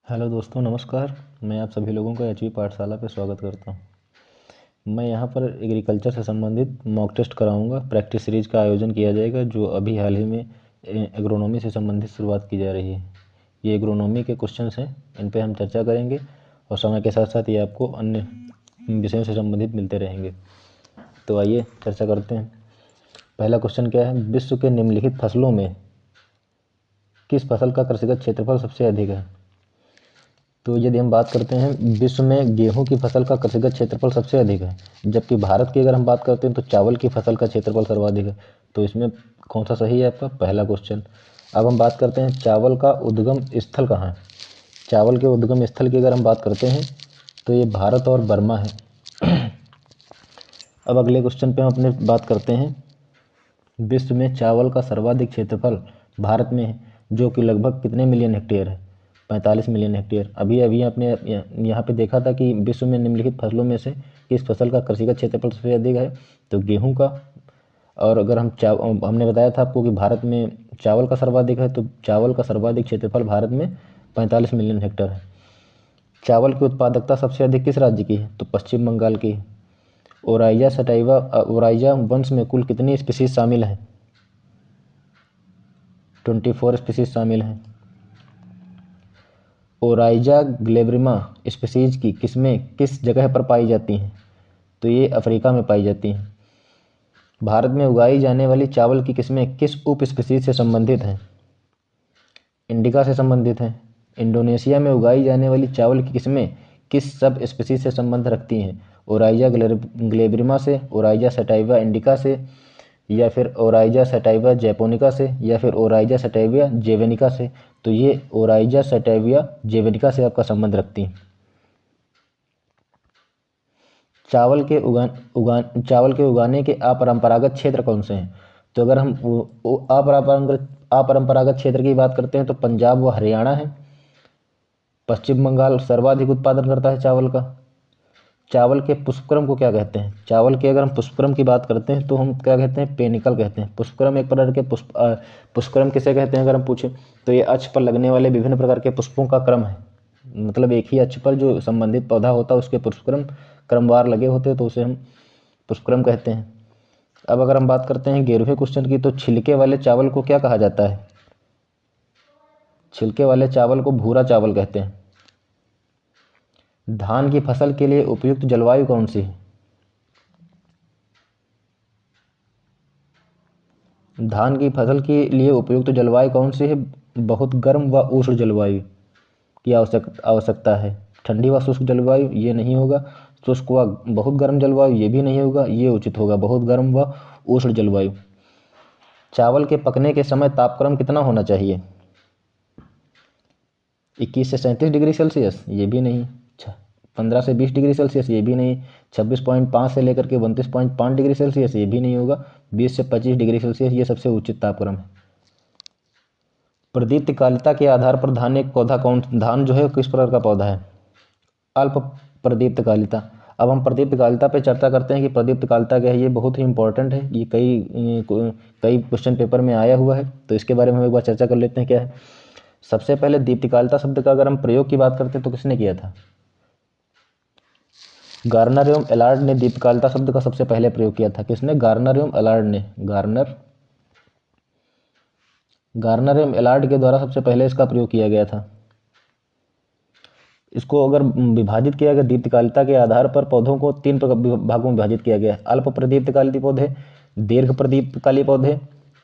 Hello दोस्तों, नमस्कार। मैं आप सभी लोगों का एचवी पाठशाला पे स्वागत करता हूँ। मैं यहाँ पर एग्रीकल्चर से संबंधित मॉक टेस्ट कराऊंगा। प्रैक्टिस सीरीज का आयोजन किया जाएगा जो अभी हाल ही में एग्रोनॉमी से संबंधित शुरुआत की जा रही है। ये एग्रोनॉमी के क्वेश्चंस हैं, इन पे हम चर्चा करेंगे और समय के साथ साथ ये आपको अन्य विषयों से संबंधित मिलते रहेंगे। तो आइए चर्चा करते हैं। पहला क्वेश्चन क्या है, विश्व के निम्नलिखित फसलों में किस फसल का कृषिगत क्षेत्रफल सबसे अधिक है। तो यदि हम बात करते हैं, विश्व में गेहूं की फसल का कृषिगत क्षेत्रफल सबसे अधिक है, जबकि भारत की अगर हम बात करते हैं तो चावल की फसल का क्षेत्रफल सर्वाधिक है। तो इसमें कौन सा सही है आपका पहला क्वेश्चन। अब हम बात करते हैं चावल का उद्गम स्थल कहाँ है। चावल के उद्गम स्थल की अगर हम बात करते हैं तो ये भारत और बर्मा है। अब अगले क्वेश्चन पे हम अपने बात करते हैं, विश्व में चावल का सर्वाधिक क्षेत्रफल भारत में है, जो कि लगभग कितने मिलियन हेक्टेयर है। 45 मिलियन हेक्टेयर। अभी अभी आपने यहाँ पे देखा था कि विश्व में निम्नलिखित फसलों में से किस फसल का कृषिगत क्षेत्रफल सबसे अधिक है, तो गेहूं का। और अगर हमने बताया था आपको कि भारत में चावल का सर्वाधिक है, तो चावल का सर्वाधिक क्षेत्रफल भारत में 45 मिलियन हेक्टेयर है। चावल की उत्पादकता सबसे अधिक किस राज्य की है, तो पश्चिम बंगाल की है। ओराइजा सटाइवा ओराइजा वंश में कुल कितनी स्पीसीज शामिल हैं, 24 स्पीसीज शामिल हैं। ओराइजा ग्लेब्रिमा स्पीसीज की किस्में किस जगह पर पाई जाती हैं, तो ये अफ्रीका में पाई जाती हैं। भारत में उगाई जाने वाली चावल की किस्में किस उप स्पीसीज से संबंधित हैं, इंडिका से संबंधित हैं। इंडोनेशिया में उगाई जाने वाली चावल की किस्में किस सब स्पीसीज से संबंध रखती हैं, ओराइजा ग्लेब्रिमा से, ओराइजा सटाइवा इंडिका से, या फिर ओराइजा सटाइवा जैपोनिका से, या फिर ओराइजा सटाइवा जेवेनिका से। तो ये ओराइजा सटाइवा जेवेनिका से आपका संबंध रखती हैं। चावल के उगाने के अपरंपरागत क्षेत्र कौन से हैं। तो अगर हम अपरंपरागत क्षेत्र की बात करते हैं तो पंजाब व हरियाणा है। पश्चिम बंगाल सर्वाधिक उत्पादन करता है चावल का। चावल के पुष्पक्रम को क्या कहते हैं। चावल के अगर हम पुष्पक्रम की बात करते हैं तो हम क्या कहते हैं, पेनिकल कहते हैं। पुष्पक्रम एक प्रकार के पुष्पक्रम किसे कहते हैं अगर हम पूछें तो ये अक्ष पर लगने वाले विभिन्न प्रकार के पुष्पों का क्रम है। मतलब एक ही अक्ष पर जो संबंधित पौधा होता है उसके पुष्पक्रम क्रमवार लगे होते हैं, तो उसे हम पुष्पक्रम कहते हैं। अब अगर हम बात करते हैं 11वें क्वेश्चन की, तो छिलके वाले चावल को क्या कहा जाता है। छिलके वाले चावल को भूरा चावल कहते हैं। धान की फसल के लिए उपयुक्त जलवायु कौन सी है। धान की फसल के लिए उपयुक्त जलवायु कौन सी है, बहुत गर्म व उष्ण जलवायु की आवश्यकता है। ठंडी व शुष्क जलवायु ये नहीं होगा, शुष्क व बहुत गर्म जलवायु ये भी नहीं होगा, ये उचित होगा बहुत गर्म व उष्ण जलवायु। चावल के पकने के समय तापक्रम कितना होना चाहिए, 21 से 37 डिग्री सेल्सियस ये भी नहीं, 15 से 20 डिग्री सेल्सियस ये भी नहीं, 26.5 से लेकर के 29.5 डिग्री सेल्सियस ये भी नहीं होगा, 20 से 25 डिग्री सेल्सियस ये सबसे उचित तापक्रम है। प्रदीप्तकालिता के आधार पर धान जो है किस प्रकार का पौधा है, अल्प प्रदीप्तकालिता। अब हम प्रदीप्तकालिता पे चर्चा करते हैं कि प्रदीप्तकालिता क्या है। ये बहुत ही इंपॉर्टेंट है, ये कई क्वेश्चन पेपर में आया हुआ है, तो इसके बारे में हम एक बार चर्चा कर लेते हैं क्या है। सबसे पहले दीप्तिकालिता शब्द का अगर हम प्रयोग की बात करते हैं तो किसने किया था, गार्नर एवं एलार्ड ने दीप्तिकालिता शब्द का सबसे पहले प्रयोग किया था। किसने, गार्नर एवं एलार्ड ने। गार्नर एवं एलार्ड के द्वारा सबसे पहले इसका प्रयोग किया गया था। इसको अगर विभाजित किया गया दीप्तिकालिता के आधार पर पौधों को 3 भागों में विभाजित किया गया है, अल्प प्रदीप्तकालिक पौधे, दीर्घ प्रदीप्तकालिक पौधे,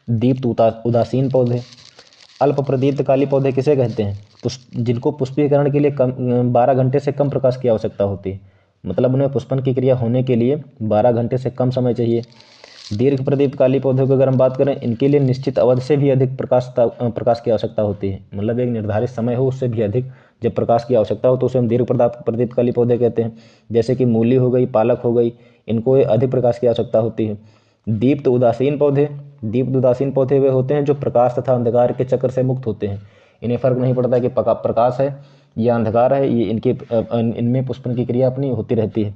दीप्त उदासीन पौधे। अल्प प्रदीप्तकालिक पौधे किसे कहते हैं, जिनको पुष्पीकरण के लिए 12 घंटे से कम प्रकाश की आवश्यकता होती है। मतलब उन्हें पुष्पन की क्रिया होने के लिए 12 घंटे से कम समय चाहिए। दीर्घ प्रदीप्तकालिक पौधों की अगर हम बात करें, इनके लिए निश्चित अवधि से भी अधिक प्रकाश की आवश्यकता होती है। मतलब एक निर्धारित समय हो उससे भी अधिक जब प्रकाश की आवश्यकता हो तो उसे हम दीर्घ प्रदीप्तकालिक पौधे कहते हैं। जैसे कि मूली हो गई, पालक हो गई, इनको अधिक प्रकाश की आवश्यकता होती है। दीप्त उदासीन पौधे वे होते हैं जो प्रकाश तथा अंधकार के चक्र से मुक्त होते हैं। इन्हें फर्क नहीं पड़ता कि प्रकाश है या अंधकार है, ये इनमें पुष्पन की क्रिया अपनी होती रहती है।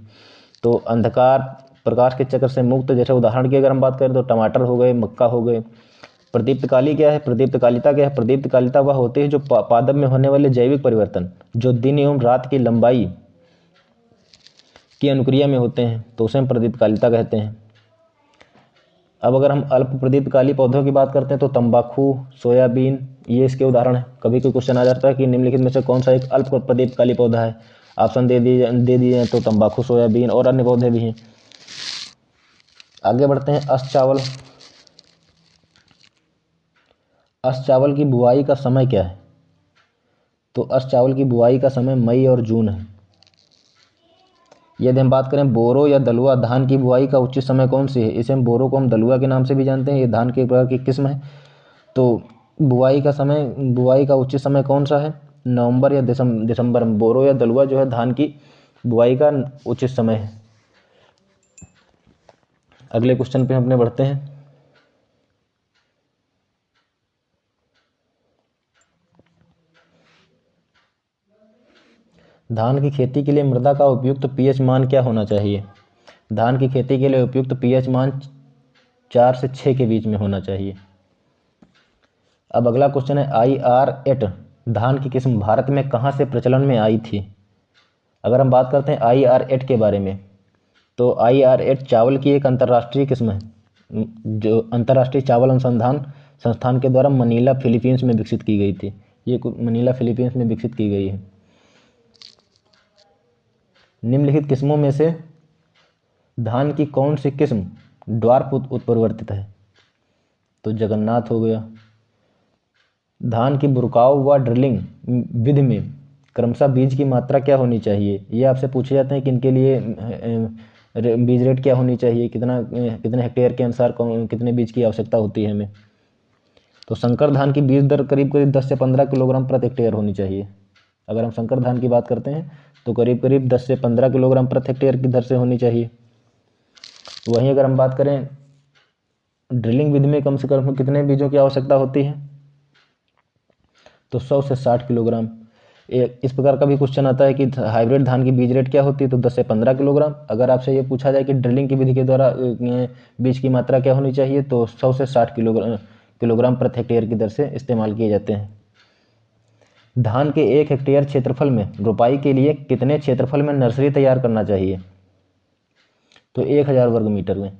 तो अंधकार प्रकाश के चक्र से मुक्त, जैसे उदाहरण की अगर हम बात करें तो टमाटर हो गए, मक्का हो गए। प्रदीप्तकाली क्या है? प्रदीप्तकालिता क्या है? प्रदीप्तकालिता वह होती है जो पादप में होने वाले जैविक परिवर्तन जो दिन एवं रात की लंबाई की अनुक्रिया में होते हैं, तो उसे हम प्रदीप्तकालिता कहते हैं। अब अगर हम अल्प प्रदीप्तकाली पौधों की बात करते हैं तो तंबाकू, सोयाबीन ये इसके उदाहरण हैं। कभी कोई क्वेश्चन आ जाता है कि निम्नलिखित में से कौन सा एक अल्प प्रदीप्तकाली पौधा है, ऑप्शन दे दिए तो तंबाकू, सोयाबीन और अन्य पौधे भी हैं। आगे बढ़ते हैं। अस्त चावल। अस्त चावल की बुआई का समय क्या है? तो अस्त चावल की बुआई का समय मई और जून है। यदि हम बात करें बोरो या दलुआ धान की बुआई का उचित समय कौन सी है? इसे हम बोरो को हम दलुआ के नाम से भी जानते हैं। ये धान के एक प्रकार की किस्म है। तो बुआई का उचित समय कौन सा है? नवंबर या दिसंबर में। बोरो या दलुआ जो है धान की बुआई का उचित समय है। अगले क्वेश्चन पे हम अपने बढ़ते हैं। धान की खेती के लिए मृदा का उपयुक्त पीएच मान क्या होना चाहिए? धान की खेती के लिए उपयुक्त पीएच मान 4 से 6 के बीच में होना चाहिए। अब अगला क्वेश्चन है IR8 धान की किस्म भारत में कहाँ से प्रचलन में आई थी? अगर हम बात करते हैं IR8 के बारे में, तो IR8 चावल की एक अंतर्राष्ट्रीय किस्म है जो अंतर्राष्ट्रीय चावल अनुसंधान संस्थान के द्वारा मनीला फिलीपींस में विकसित की गई थी। ये मनीला फिलीपींस में विकसित की गई है। निम्नलिखित किस्मों में से धान की कौन सी किस्म ड्वार्फ उत्परिवर्तित है? तो जगन्नाथ हो गया। धान की बुरकाव व ड्रिलिंग विधि में क्रमशः बीज की मात्रा क्या होनी चाहिए? ये आपसे पूछे जाते हैं कि इनके लिए बीज रेट क्या होनी चाहिए, कितने हेक्टेयर के अनुसार कितने बीज की आवश्यकता होती है हमें। तो संकर धान की बीज दर करीब करीब 10 से 15 किलोग्राम प्रति हेक्टेयर होनी चाहिए। अगर हम संकर धान की बात करते हैं तो करीब करीब 10 से 15 किलोग्राम प्रति हेक्टेयर की दर से होनी चाहिए। वहीं अगर हम बात करें ड्रिलिंग विधि में कम से कम कितने बीजों की आवश्यकता होती है? तो 100 से 60 किलोग्राम। इस प्रकार का भी क्वेश्चन आता है कि हाइब्रिड धान की बीज रेट क्या होती है? तो 10 से 15 किलोग्राम। अगर आपसे ये पूछा जाए कि ड्रिलिंग की विधि के द्वारा बीज की मात्रा क्या होनी चाहिए, तो 100 से 60 किलोग्राम प्रति हेक्टेयर की दर से इस्तेमाल किए जाते हैं। धान के 1 हेक्टेयर क्षेत्रफल में रोपाई के लिए कितने क्षेत्रफल में नर्सरी तैयार करना चाहिए? तो 1000 वर्ग मीटर में।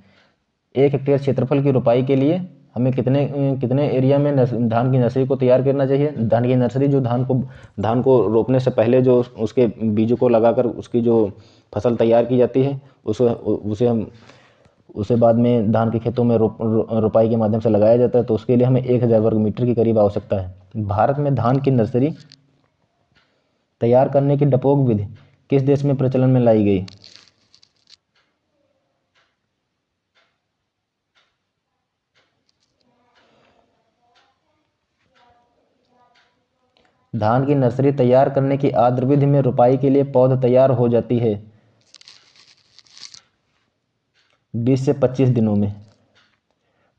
1 हेक्टेयर क्षेत्रफल की रोपाई के लिए हमें कितने एरिया में धान की नर्सरी को तैयार करना चाहिए? धान की नर्सरी जो धान को रोपने से पहले जो उसके बीजों को लगाकर उसकी जो फसल तैयार की जाती है उसे बाद में धान के खेतों में रोपाई के माध्यम से लगाया जाता है। तो उसके लिए हमें 1000 वर्ग मीटर की करीब आवश्यकता है। भारत में धान की नर्सरी तैयार करने की डपोग विधि किस देश में प्रचलन में लाई गई? धान की नर्सरी तैयार करने की आद्र विधि में रोपाई के लिए पौध तैयार हो जाती है 20 से 25 दिनों में।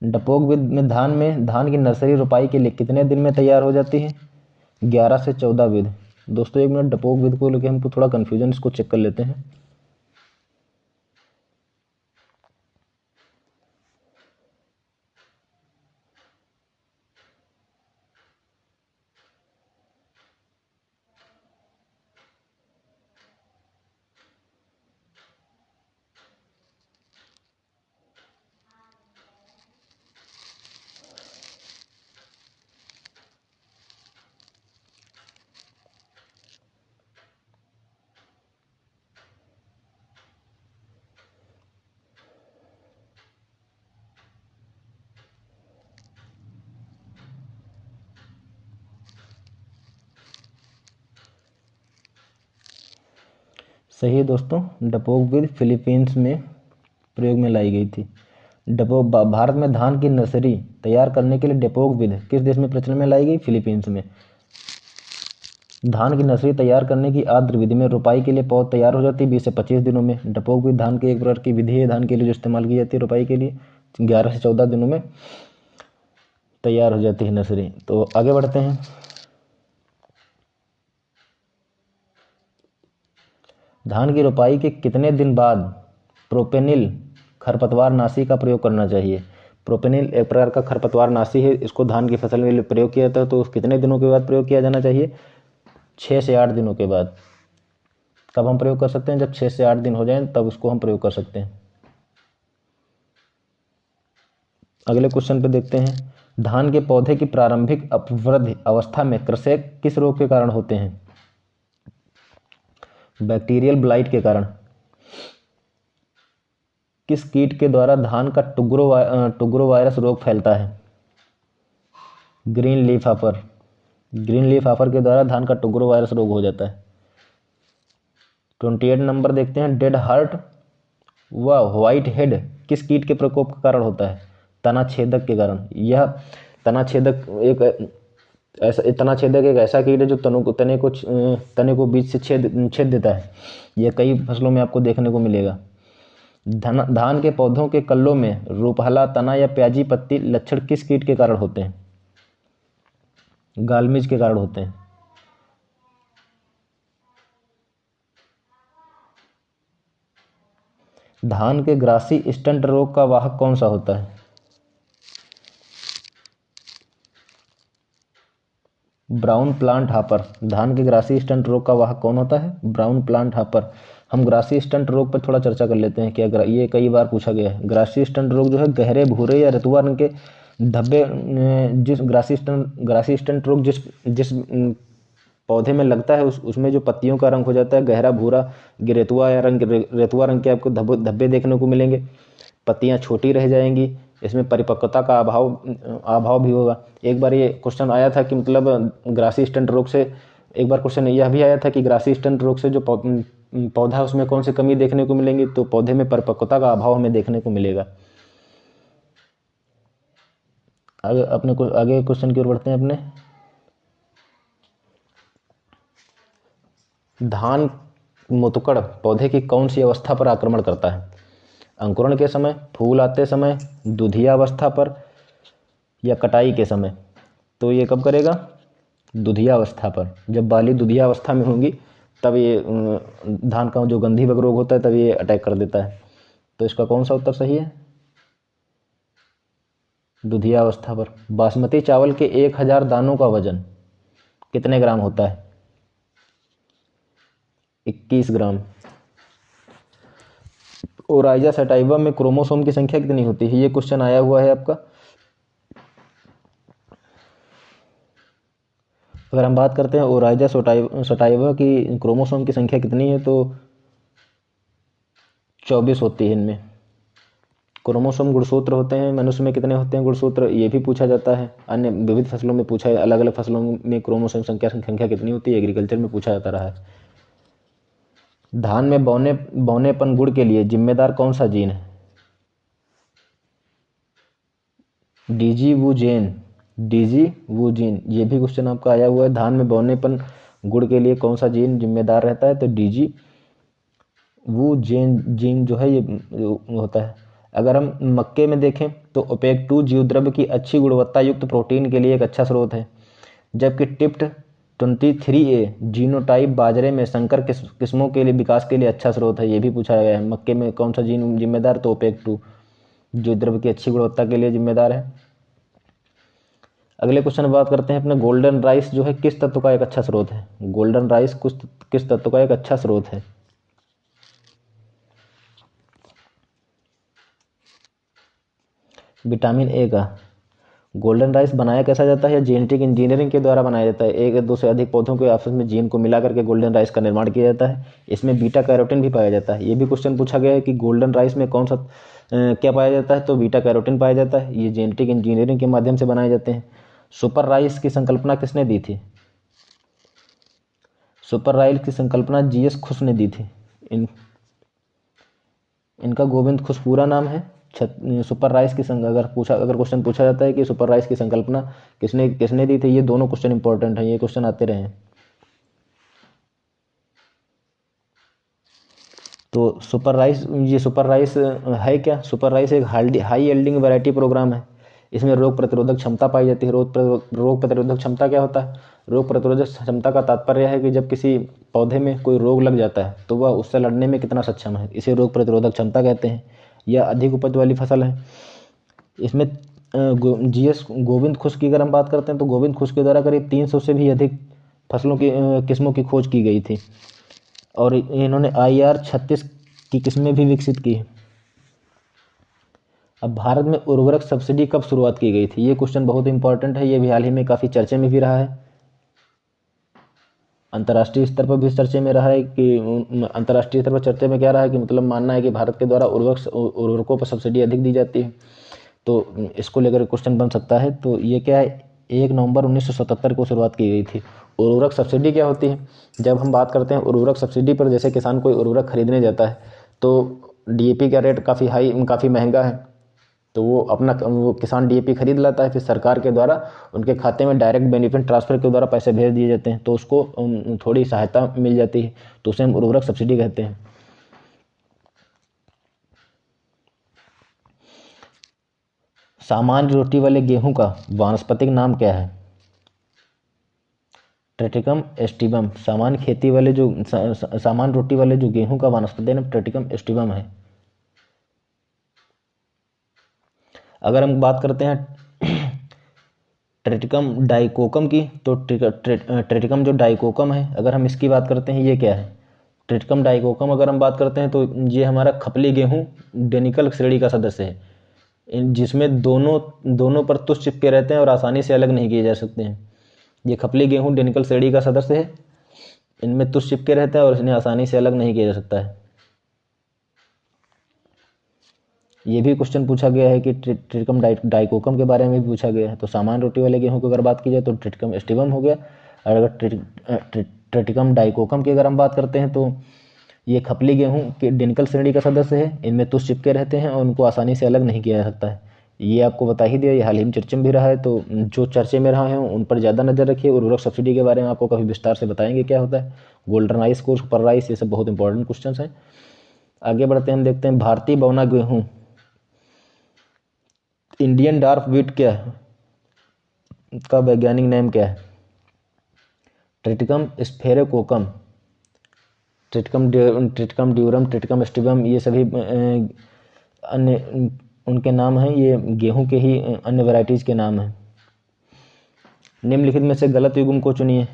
डपोग विधि में धान की नर्सरी रोपाई के लिए कितने दिन में तैयार हो जाती है? 11 से 14 विधि। दोस्तों 1 मिनट, डपोग विधि को लेकर हमको थोड़ा कन्फ्यूजन, इसको चेक कर लेते हैं। सही है दोस्तों, डपोग विधि फिलीपींस में प्रयोग में लाई गई थी। भारत में धान की नर्सरी तैयार करने के लिए डपोग विधि किस देश में प्रचलन में लाई गई? फिलीपींस में। धान की नर्सरी तैयार करने की आद्र विधि में रोपाई के लिए पौध तैयार हो जाती है 20 से 25 दिनों में। डपोग विधि धान की एक प्रकार की विधि है धान के लिए जो इस्तेमाल की जाती है रोपाई के लिए। 11 से 14 दिनों में तैयार हो जाती है नर्सरी। तो आगे बढ़ते हैं। धान की रोपाई के कितने दिन बाद प्रोपेनिल खरपतवार नाशी का प्रयोग करना चाहिए? प्रोपेनिल एक प्रकार का खरपतवार नाशी है, इसको धान की फसल में प्रयोग किया जाता है। तो कितने दिनों के बाद प्रयोग किया जाना चाहिए? 6 से 8 दिनों के बाद। कब हम प्रयोग कर सकते हैं? जब 6 से 8 दिन हो जाएं तब उसको हम प्रयोग कर सकते हैं। अगले क्वेश्चन पे देखते हैं, धान के पौधे की प्रारंभिक अपवृद्धि अवस्था में क्रसेक किस रोग के कारण होते हैं? बैक्टीरियल ब्लाइट के कारण। किस कीट के द्वारा धान का टुग्रो वायरस रोग फैलता है? Green leaf hopper. Green leaf hopper के द्वारा धान का टुग्रो वायरस रोग हो जाता है। 28 नंबर देखते हैं, डेड हार्ट व व्हाइट हेड किस कीट के प्रकोप का कारण होता है? तना छेदक के कारण। यह तना छेदक एक ऐसा कीट है जो तने को बीच से छेद देता है। यह कई फसलों में आपको देखने को मिलेगा। धान के पौधों के कल्लों में रूपहला तना या प्याजी पत्ती लक्षण किस कीट के कारण होते हैं? गालमिज के कारण होते हैं। धान के ग्रासी स्टंट रोग का वाहक कौन सा होता है? Brown plant hopper. धान के ग्रासी स्टंट रोग का वाहक कौन होता है? Brown plant hopper. हम ग्रासी स्टंट रोग पर थोड़ा चर्चा कर लेते हैं। क्या ये कई बार पूछा गया है। ग्रासी स्टंट रोग जो है गहरे भूरे या रतुआ रंग के धब्बे, जिस ग्रासी स्टंट रोग जिस पौधे में लगता है उसमें जो पत्तियों का रंग हो जाता है गहरा भूरा, रेतुआ रंग के आपको धब्बे देखने को मिलेंगे। पत्तियां छोटी रह जाएंगी। इसमें परिपक्वता का अभाव भी होगा। एक बार ये क्वेश्चन आया था कि मतलब ग्रासी स्टंट रोग से, एक बार क्वेश्चन यह भी आया था कि ग्रासी स्टंट रोग से जो पौधा उसमें कौन सी कमी देखने को मिलेंगी? तो पौधे में परिपक्वता का अभाव हमें देखने को मिलेगा। आगे क्वेश्चन की ओर बढ़ते हैं अपने। धान मुतकड़ पौधे की कौन सी अवस्था पर आक्रमण करता है? अंकुरण के समय, फूल आते समय, दुधिया अवस्था पर या कटाई के समय? तो ये कब करेगा? दुधिया अवस्था पर। जब बाली दुधिया अवस्था में होंगी तब ये धान का जो गंधी बग रोग होता है तब ये अटैक कर देता है। तो इसका कौन सा उत्तर सही है? दुधिया अवस्था पर। बासमती चावल के 1000 दानों का वजन कितने ग्राम होता है? 21 ग्राम। ओराइजा सटाइवा में क्रोमोसोम की संख्या कितनी होती है? ये क्वेश्चन आया हुआ है आपका। अगर हम बात करते हैं ओराइजा सटाइवा की क्रोमोसोम की संख्या कितनी है तो 24 होती है। इनमें क्रोमोसोम गुणसूत्र होते हैं। मनुष्य में कितने होते हैं गुणसूत्र? ये भी पूछा जाता है। अन्य विविध फसलों में पूछा है, अलग अलग फसलों में क्रोमोसोम संख्या कितनी होती है, एग्रीकल्चर में पूछा जाता रहा है। धान में बौनेपन गुण के लिए जिम्मेदार कौन सा जीन है? डीजीवूजीन। ये भी क्वेश्चन आपका आया हुआ है। धान में बौनेपन गुण के लिए कौन सा जीन जिम्मेदार रहता है? तो डीजीवूजीन जो है ये होता है। अगर हम मक्के में देखें तो ओपेक-2 जीवद्रव्य की अच्छी गुणवत्ता युक्त प्रोटीन के लिए एक अच्छा स्रोत है, जबकि टिप्ट 23A जीनोटाइप बाजरे में संकर किस्मों के लिए विकास के लिए अच्छा स्रोत है। ये भी पूछा गया है। मक्के में कौन सा जीन जिम्मेदार? तो ओपेक-2 जीवद्रव्य की अच्छी गुणवत्ता के लिए जिम्मेदार है। अगले क्वेश्चन में बात करते हैं अपने गोल्डन राइस जो है किस तत्व का एक अच्छा स्रोत है? गोल्डन राइस किस तत्व का एक अच्छा स्रोत है? विटामिन ए का। गोल्डन राइस बनाया कैसा जाता है? जेनेटिक इंजीनियरिंग के द्वारा बनाया जाता है। एक या दो से अधिक पौधों के आपस में जीन को मिला करके गोल्डन राइस का निर्माण किया जाता है। इसमें बीटा कैरोटीन भी पाया जाता है। ये भी क्वेश्चन पूछा गया है कि गोल्डन राइस में कौन सा क्या पाया जाता है? तो बीटा कैरोटीन पाया जाता है। ये जेनेटिक इंजीनियरिंग के माध्यम से बनाए जाते हैं। सुपर राइस की संकल्पना किसने दी थी? सुपर राइस की संकल्पना जीएस खुश ने दी थी। इनका गोविंद खुश पूरा नाम है। सुपर राइस की अगर क्वेश्चन पूछा जाता है कि सुपर राइस की संकल्पना किसने दी थी, ये दोनों क्वेश्चन इंपॉर्टेंट हैं, ये क्वेश्चन आते रहे हैं। तो सुपर राइस है क्या? सुपर राइस एक हाई यील्डिंग वैरायटी प्रोग्राम है। इसमें रोग प्रतिरोधक क्षमता पाई जाती है। रोग प्रतिरोधक क्षमता क्या होता है? रोग प्रतिरोधक क्षमता का तात्पर्य है कि जब किसी पौधे में कोई रोग लग जाता है तो वह उससे लड़ने में कितना सक्षम है, इसे रोग प्रतिरोधक क्षमता कहते हैं। यह अधिक उपज वाली फसल है। इसमें जीएस गोविंद खुश की अगर हम बात करते हैं तो गोविंद खुश के द्वारा करीब 300 से भी अधिक फसलों की किस्मों की खोज की गई थी और इन्होंने IR 36 की किस्में भी विकसित की। अब भारत में उर्वरक सब्सिडी कब शुरुआत की गई थी? ये क्वेश्चन बहुत इंपॉर्टेंट है, ये भी हाल ही में काफ़ी चर्चे में भी रहा है, अंतर्राष्ट्रीय स्तर पर भी चर्चे में रहा है कि अंतर्राष्ट्रीय स्तर पर चर्चे में क्या रहा है कि मतलब मानना है कि भारत के द्वारा उर्वरकों पर सब्सिडी अधिक दी जाती है, तो इसको लेकर क्वेश्चन बन सकता है। तो ये क्या है, 1 नवंबर 1977 को शुरुआत की गई थी। उर्वरक सब्सिडी क्या होती है? जब हम बात करते हैं उर्वरक सब्सिडी पर, जैसे किसान कोई उर्वरक खरीदने जाता है तो DAP का रेट काफ़ी महंगा है, तो वो किसान DAP खरीद लाता है, फिर सरकार के द्वारा उनके खाते में डायरेक्ट बेनिफिट ट्रांसफ़र के द्वारा पैसे भेज दिए जाते हैं, तो उसको थोड़ी सहायता मिल जाती है, तो उसे हम उर्वरक सब्सिडी कहते हैं। सामान्य रोटी वाले गेहूं का वानस्पतिक नाम क्या है? ट्रेटिकम एस्टिवम। सामान्य खेती वाले जो सामान्य रोटी वाले जो गेहूं का वानस्पतिक नाम ट्रेटिकम एस्टिवम है। अगर हम बात करते हैं ट्रेटिकम डाइकोकम की, तो ट्रेटिकम जो डाइकोकम है, अगर हम इसकी बात करते हैं, ये क्या है? ट्रेटिकम डाइकोकम अगर हम बात करते हैं तो ये हमारा खपली गेहूं डेनिकल श्रेणी का सदस्य है, जिसमें दोनों पर तुष चिपके रहते हैं और आसानी से अलग नहीं किए जा सकते हैं। ये खपली गेहूं डेनिकल श्रेणी का सदस्य है, इनमें तुष चिपके रहता है और इन्हें आसानी से अलग नहीं किया जा सकता है। ये भी क्वेश्चन पूछा गया है कि ट्रिटिकम डाइकोकम के बारे में भी पूछा गया है। तो सामान्य रोटी वाले गेहूं की अगर बात की जाए तो ट्रिटिकम एस्टिवम हो गया, और अगर ट्रिटिकम डाइकोकम की अगर हम बात करते हैं तो ये खपली गेहूं के डेनिकल श्रेणी का सदस्य है, इनमें तुष चिपके रहते हैं और उनको आसानी से अलग नहीं किया जा सकता है। ये आपको बता ही दिया, ये हाल ही में चर्चा में भी रहा है, तो जो चर्चे में रहा है उन पर ज़्यादा नज़र रखिए। उर्वरक सब्सिडी के बारे में आपको काफ़ी विस्तार से बताएंगे क्या होता है, गोल्डन राइस को, सुपर राइस, ये सब बहुत इंपॉर्टेंट क्वेश्चन हैं। आगे बढ़ते हैं, हम देखते हैं भारतीय बौना गेहूँ, इंडियन डार्क व्हीट क्या है, इसका वैज्ञानिक नाम क्या है? Triticum sphaerococcum, Triticum durum, Triticum aestivum, ये सभी अन्य उनके नाम हैं, ये गेहूं के ही अन्य वैरायटीज़ के नाम हैं। निम्नलिखित में से गलत युग्म को चुनिए।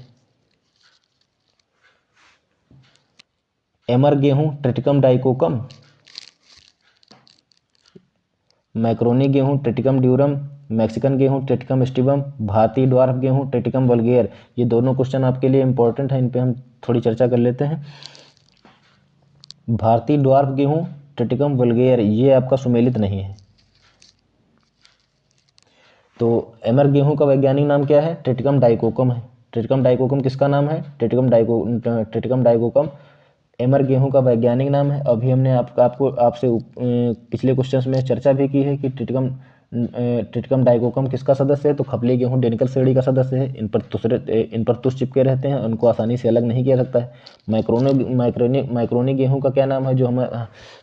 एमर गेहूं ट्रिटिकम डाइकोकम, मैक्रोनी गेहूं ट्रिटिकम ड्यूरम, मैक्सिकन गेहूं ट्रिटिकम एस्टिवम, भारतीय ड्वार्फ गेहूं ट्रिटिकम वल्गेर। ये दोनों क्वेश्चन आपके लिए इंपॉर्टेंट हैं, इन पे हम थोड़ी चर्चा कर लेते हैं। भारतीय ड्वार्फ गेहूं ट्रिटिकम वल्गेर ये आपका सुमेलित नहीं है। तो एमर गेहूं का वैज्ञानिक नाम क्या है? ट्रिटिकम डाइकोकम है। ट्रिटिकम डाइकोकम किसका नाम है? ट्रिटिकम डाइकोकम एमर गेहूं का वैज्ञानिक नाम है। अभी हमने आपसे पिछले क्वेश्चंस में चर्चा भी की है कि ट्रिटिकम डाइकोकम किसका सदस्य है? तो खपली गेहूं डेनिकल श्रेणी का सदस्य है। इन पर तुष चिपके रहते हैं, उनको आसानी से अलग नहीं किया सकता है। मैक्रोनी गेहूं का क्या नाम है?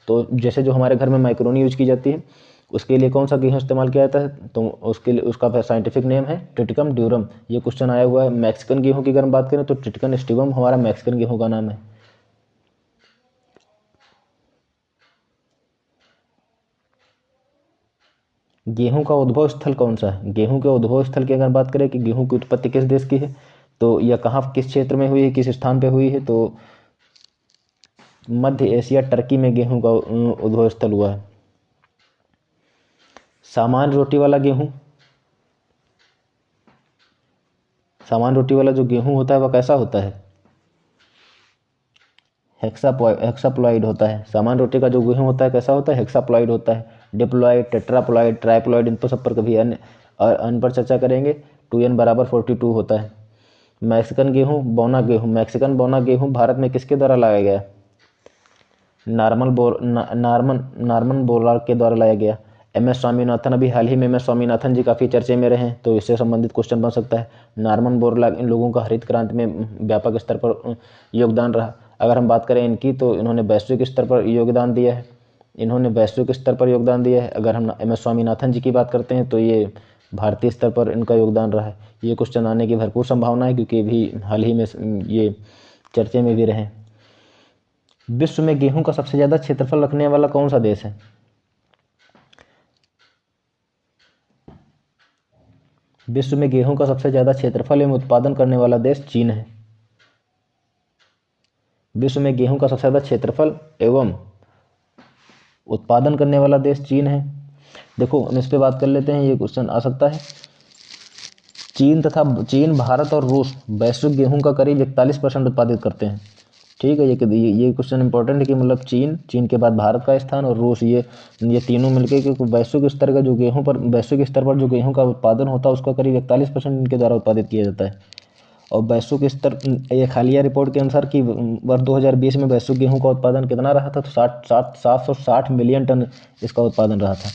तो जैसे जो हमारे घर में मैक्रोनी यूज की जाती है, उसके लिए कौन सा गेहूँ इस्तेमाल किया जाता है? तो उसके लिए उसका साइंटिफिक नेम है ट्रिटिकम ड्यूरम। ये क्वेश्चन आया हुआ है। मैक्सिकन गेहूँ की अगर हम बात करें तो ट्रिटिकम एस्टिवम हमारा मैक्सिकन गेहूँ का नाम है। गेहूं का उद्भव स्थल कौन सा है? गेहूं के उद्भव स्थल की अगर बात करें कि गेहूं की उत्पत्ति किस देश की है, तो यह कहाँ, किस क्षेत्र में हुई है, किस स्थान पे हुई है? तो मध्य एशिया, टर्की में गेहूं का उद्भव स्थल हुआ है। सामान्य रोटी वाला गेहूं, सामान्य रोटी वाला जो गेहूं होता है वह कैसा होता है? हेक्साप्लॉइड होता है। सामान्य रोटी का जो गेहूं होता है कैसा होता है? हेक्साप्लॉइड होता है। डिप्लॉइड, टेट्राप्लॉइड, ट्राइप्लॉइड, इन पर सब पर कभी अन्य पर चर्चा करेंगे। 2n = 42 होता है। मैक्सिकन गेहूं, बौना गेहूं, मैक्सिकन बौना गेहूं भारत में किसके द्वारा लाया गया? नॉर्मन बोरलाग के द्वारा लाया गया। MS स्वामीनाथन, अभी हाल ही में MS स्वामीनाथन जी काफ़ी चर्चे में रहे हैं, तो इससे संबंधित क्वेश्चन बन सकता है। नॉर्मन बोरलाग, इन लोगों का हरित क्रांति में व्यापक स्तर पर योगदान रहा। अगर हम बात करें इनकी, तो इन्होंने वैश्विक स्तर पर योगदान दिया है। अगर हम MS स्वामीनाथन जी की बात करते हैं तो ये भारतीय स्तर पर इनका योगदान रहा है। ये क्वेश्चन आने की भरपूर संभावना है, क्योंकि अभी हाल ही में ये चर्चे में भी रहे। विश्व में गेहूं का सबसे ज़्यादा क्षेत्रफल रखने वाला कौन सा देश है? विश्व में गेहूं का सबसे ज़्यादा क्षेत्रफल एवं उत्पादन करने वाला देश चीन है। विश्व में गेहूं का सबसे ज़्यादा क्षेत्रफल एवं उत्पादन करने वाला देश चीन है। देखो हम इस पे बात कर लेते हैं, ये क्वेश्चन आ सकता है। चीन, भारत और रूस वैश्विक गेहूं का करीब 41% उत्पादित करते हैं। ठीक है, ये क्वेश्चन इंपॉर्टेंट है कि मतलब चीन के बाद भारत का स्थान और रूस, ये तीनों मिलकर के वैश्विक स्तर का जो वैश्विक स्तर पर जो गेहूं का उत्पादन होता है उसका करीब 41% इनके द्वारा उत्पादित किया जाता है। और वैश्विक स्तर, एक हालिया रिपोर्ट के अनुसार कि वर्ष 2020 में वैश्विक गेहूं का उत्पादन कितना रहा था, तो 760 मिलियन टन इसका उत्पादन रहा था।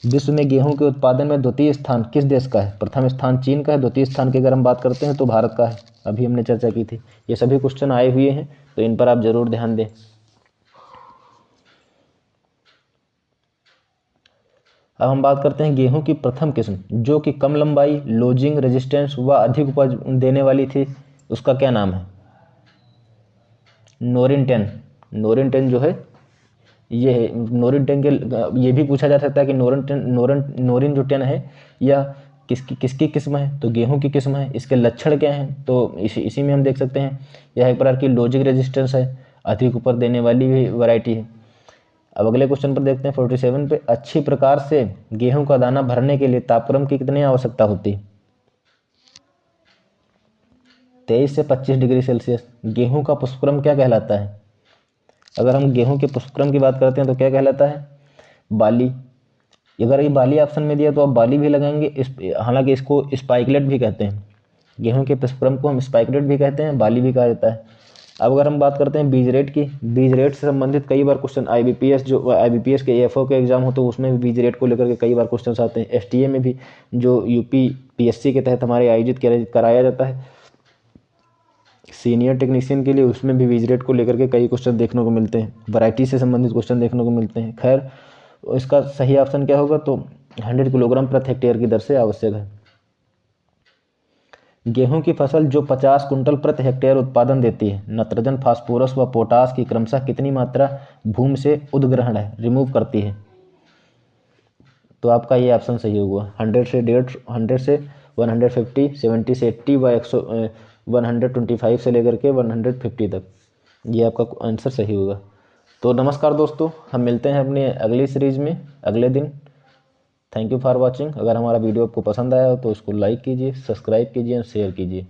विश्व में गेहूं के उत्पादन में द्वितीय स्थान किस देश का है? प्रथम स्थान चीन का है, द्वितीय स्थान की अगर हम बात करते हैं तो भारत का है। अभी हमने चर्चा की थी। ये सभी क्वेश्चन आए हुए हैं, तो इन पर आप जरूर ध्यान दें। अब हम बात करते हैं गेहूं की प्रथम किस्म जो कि कम लंबाई, लोजिंग रेजिस्टेंस व अधिक उपज देने वाली थी, उसका क्या नाम है? नोरिन 10 जो है ये है। नोरिन 10 के ये भी पूछा जा सकता है कि नोरिन जो 10 है यह किसकी किस्म है? तो गेहूं की किस्म है। इसके लक्षण क्या हैं? तो इसी में हम देख सकते हैं यह एक प्रकार की लॉजिक रेजिस्टेंस है, अधिक ऊपर देने वाली भी वैरायटी है। अब अगले क्वेश्चन पर देखते हैं 47 पे। अच्छी प्रकार से गेहूं का दाना भरने के लिए तापक्रम की कितनी आवश्यकता होती है? 23 से 25 डिग्री सेल्सियस। गेहूं का पुष्पक्रम क्या कहलाता है? अगर हम गेहूं के पुष्पक्रम की बात करते हैं तो क्या कहलाता है? बाली। अगर ये बाली ऑप्शन में दिया तो आप बाली भी लगाएंगे। हालांकि इसको स्पाइकलेट भी कहते हैं। गेहूं के पुष्पक्रम को हम स्पाइकलेट भी कहते हैं, बाली भी कहा जाता है। अब अगर हम बात करते हैं बीज रेट की, बीज रेट से संबंधित कई बार क्वेश्चन आईबीपीएस के एएफओ के एग्जाम हो तो उसमें भी बीज रेट को लेकर के कई बार क्वेश्चन आते हैं। एसटीए में भी जो यूपी पीएससी के तहत हमारे आयोजित कराया जाता है सीनियर टेक्नीशियन के लिए, उसमें भी बीज रेट को लेकर के कई क्वेश्चन देखने को मिलते हैं, वैरायटी से संबंधित क्वेश्चन देखने को मिलते हैं। खैर इसका सही ऑप्शन क्या होगा? तो 100 किलोग्राम प्रति हेक्टेयर की दर से आवश्यक है। गेहूं की फसल जो 50 कुंटल प्रति हेक्टेयर उत्पादन देती है, नाइट्रोजन, फास्फोरस व पोटास की क्रमशः कितनी मात्रा भूमि से उद्ग्रहण है, रिमूव करती है? तो आपका ये ऑप्शन सही होगा। 100 से 150, 70 से 80 व 125 से लेकर के 150 तक, ये आपका आंसर सही होगा। तो नमस्कार दोस्तों, हम मिलते हैं अपनी अगली सीरीज़ में अगले दिन। Thank you for watching. अगर हमारा वीडियो आपको पसंद आया हो तो उसको लाइक कीजिए, सब्सक्राइब कीजिए और शेयर कीजिए।